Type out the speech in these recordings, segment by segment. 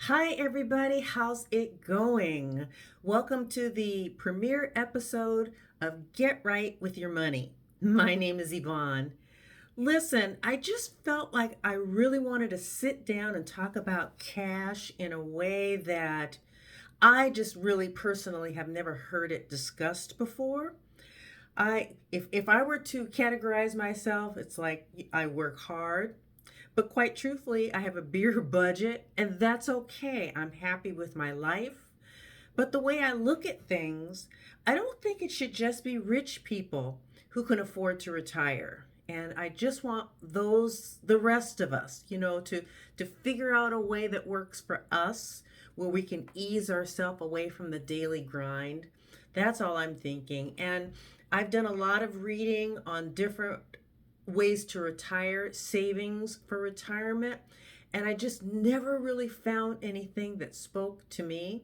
Hi, everybody. How's it going? Welcome to the premiere episode of Get Right with Your Money. My name is Yvonne. Listen, I just felt like I really wanted to sit down and talk about cash in a way that I just really personally have never heard it discussed before. If I were to categorize myself, it's like I work hard, but quite truthfully, I have a beer budget, and that's okay. I'm happy with my life. But the way I look at things, I don't think it should just be rich people who can afford to retire. And I just want the rest of us, to figure out a way that works for us where we can ease ourselves away from the daily grind. That's all I'm thinking. And I've done a lot of reading on different ways to retire, savings for retirement, and I just never really found anything that spoke to me.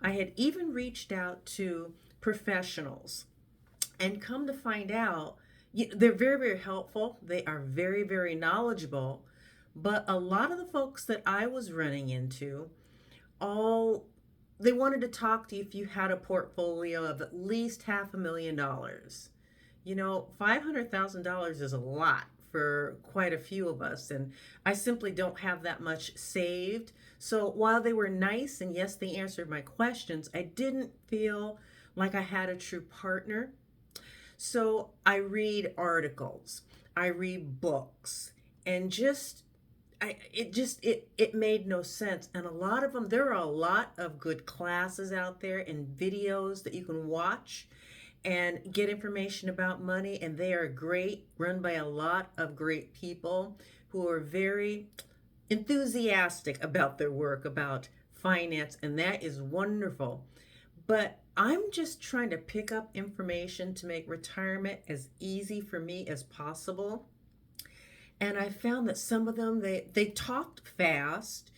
I had even reached out to professionals and come to find out they're very, very helpful. They are very, very knowledgeable. But a lot of the folks that I was running into, all they wanted to talk to you if you had a portfolio of at least $500,000. $500,000 is a lot for quite a few of us, and I simply don't have that much saved. So while they were nice and yes, they answered my questions, I didn't feel like I had a true partner. So I read articles, I read books, and it made no sense. And a lot of them, there are a lot of good classes out there and videos that you can watch and get information about money, and they are great, run by a lot of great people who are very enthusiastic about their work, about finance, and that is wonderful. But I'm just trying to pick up information to make retirement as easy for me as possible. And I found that some of them they talked fast.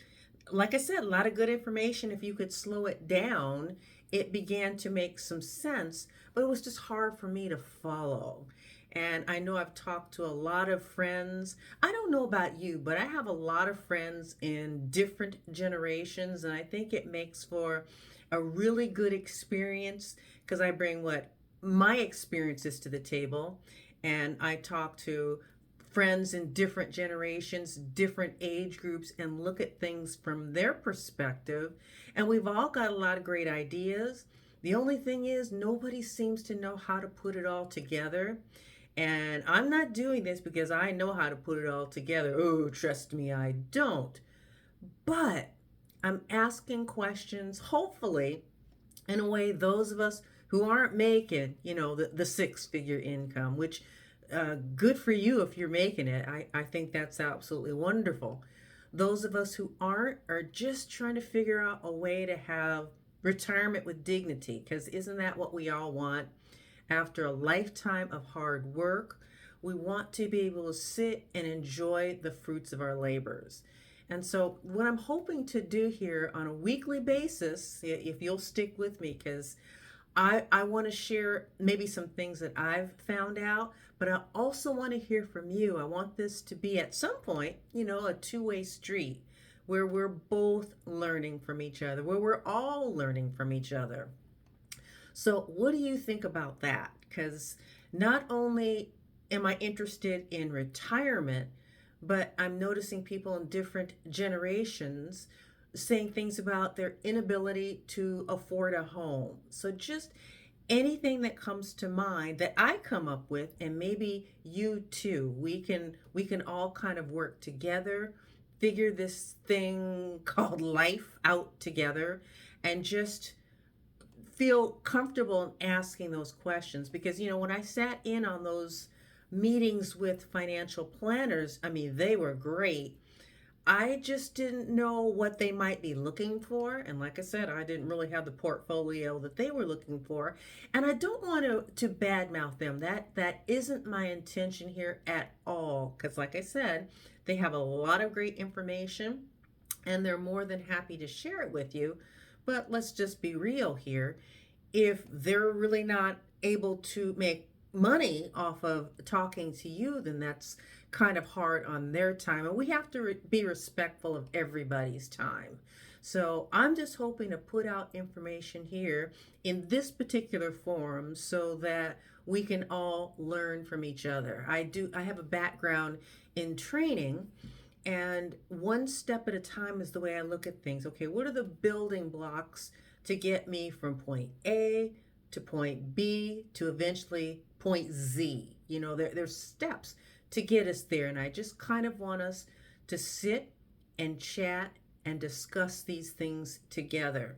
Like I said, a lot of good information. If you could slow it down, it began to make some sense, but it was just hard for me to follow. And I know I've talked to a lot of friends. I don't know about you, but I have a lot of friends in different generations, and I think it makes for a really good experience because I bring what my experiences to the table, and I talk to friends in different generations, different age groups, and look at things from their perspective. And we've all got a lot of great ideas. The only thing is, nobody seems to know how to put it all together. And I'm not doing this because I know how to put it all together. Oh, trust me, I don't. But I'm asking questions, hopefully, in a way those of us who aren't making, the six-figure income, which good for you if you're making it. I think that's absolutely wonderful. Those of us who aren't are just trying to figure out a way to have retirement with dignity, because isn't that what we all want? After a lifetime of hard work, we want to be able to sit and enjoy the fruits of our labors. And so, what I'm hoping to do here on a weekly basis, if you'll stick with me, because I want to share maybe some things that I've found out, but I also want to hear from you. I want this to be at some point, a two-way street where we're both learning from each other, where we're all learning from each other. So, what do you think about that? Because not only am I interested in retirement, but I'm noticing people in different generations saying things about their inability to afford a home. So, just anything that comes to mind that I come up with, and maybe you too, we can all kind of work together, figure this thing called life out together, and just feel comfortable in asking those questions. Because when I sat in on those meetings with financial planners, I mean, they were great. I just didn't know what they might be looking for. And like I said, I didn't really have the portfolio that they were looking for. And I don't want to badmouth them. That isn't my intention here at all. Because like I said, they have a lot of great information and they're more than happy to share it with you. But let's just be real here. If they're really not able to make money off of talking to you, then that's kind of hard on their time. And we have to be respectful of everybody's time. So I'm just hoping to put out information here in this particular forum so that we can all learn from each other. I have a background in training, and one step at a time is the way I look at things. Okay, what are the building blocks to get me from point A to point B to eventually point Z? There's steps to get us there. And I just kind of want us to sit and chat and discuss these things together.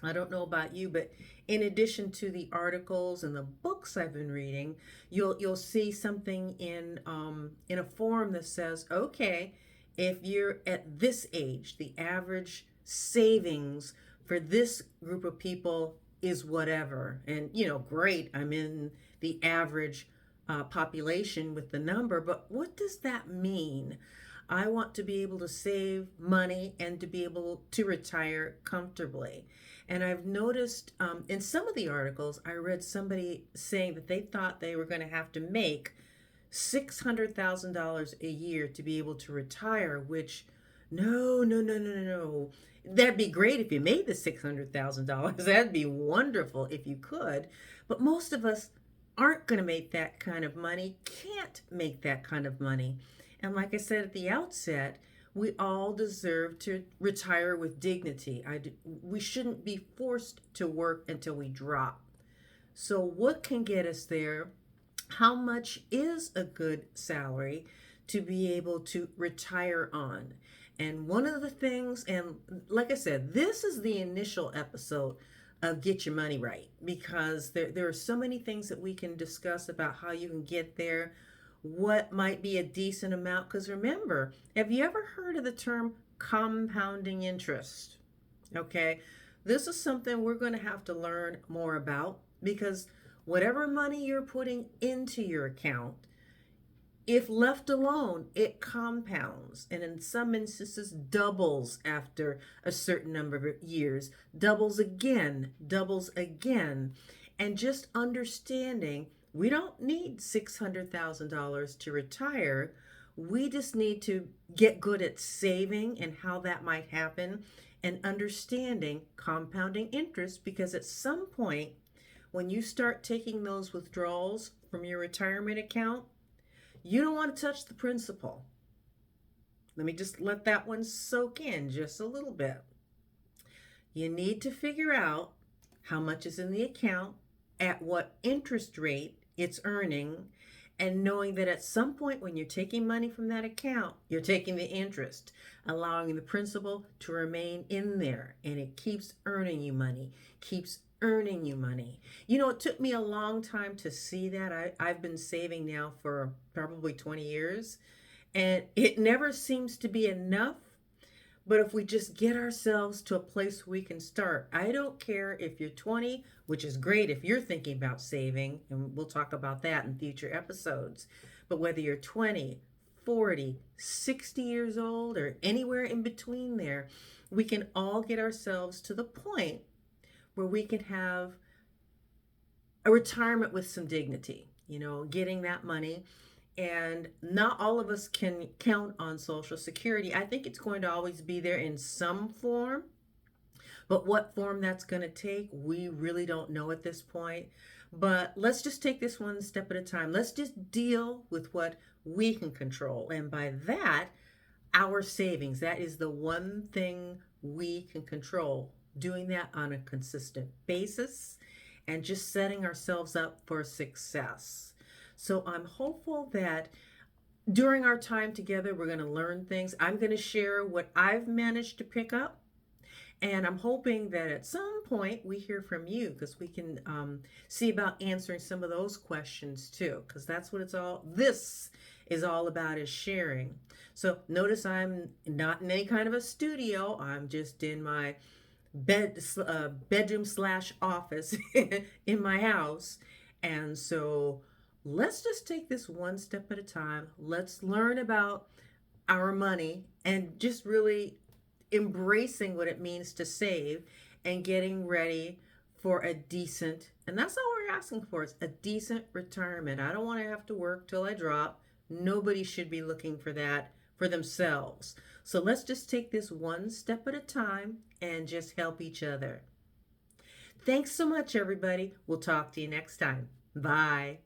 I don't know about you, but in addition to the articles and the books I've been reading, you'll see something in a forum that says, okay, if you're at this age, the average savings for this group of people is whatever. And great, I'm in the average population with the number, but what does that mean? I want to be able to save money and to be able to retire comfortably. And I've noticed in some of the articles, I read somebody saying that they thought they were going to have to make $600,000 a year to be able to retire, which no, no, no, no, no, no. That'd be great if you made the $600,000. That'd be wonderful if you could. But most of us aren't going to make that kind of money, can't make that kind of money. And like I said at the outset, we all deserve to retire with dignity. We shouldn't be forced to work until we drop. So what can get us there? How much is a good salary to be able to retire on? And one of the things, and like I said, this is the initial episode of Get Your Money Right, because there are so many things that we can discuss about how you can get there, what might be a decent amount. Because remember, have you ever heard of the term compounding interest? Okay, this is something we're going to have to learn more about, because whatever money you're putting into your account, if left alone, it compounds, and in some instances doubles after a certain number of years, doubles again, and just understanding we don't need $600,000 to retire. We just need to get good at saving and how that might happen, and understanding compounding interest, because at some point when you start taking those withdrawals from your retirement account, you don't want to touch the principal. Let me just let that one soak in just a little bit. You need to figure out how much is in the account, at what interest rate it's earning, and knowing that at some point when you're taking money from that account, you're taking the interest, allowing the principal to remain in there, and it keeps earning you money, keeps earning you money. It took me a long time to see that. I've been saving now for probably 20 years, and it never seems to be enough. But if we just get ourselves to a place we can start, I don't care if you're 20, which is great if you're thinking about saving, and we'll talk about that in future episodes. But whether you're 20, 40, 60 years old, or anywhere in between there, we can all get ourselves to the point where we can have a retirement with some dignity, getting that money. And not all of us can count on Social Security. I think it's going to always be there in some form, but what form that's going to take, we really don't know at this point. But let's just take this one step at a time. Let's just deal with what we can control. And by that, our savings. That is the one thing we can control. Doing that on a consistent basis and just setting ourselves up for success. So I'm hopeful that during our time together, we're going to learn things. I'm going to share what I've managed to pick up. And I'm hoping that at some point we hear from you, because we can see about answering some of those questions too, because that's what this is all about, is sharing. So notice I'm not in any kind of a studio. I'm just in my bedroom / office in my house. And so let's just take this one step at a time. Let's learn about our money and just really embracing what it means to save and getting ready for a decent, and that's all we're asking for is a decent retirement. I don't want to have to work till I drop. Nobody should be looking for that for themselves. So let's just take this one step at a time and just help each other. Thanks so much, everybody. We'll talk to you next time. Bye.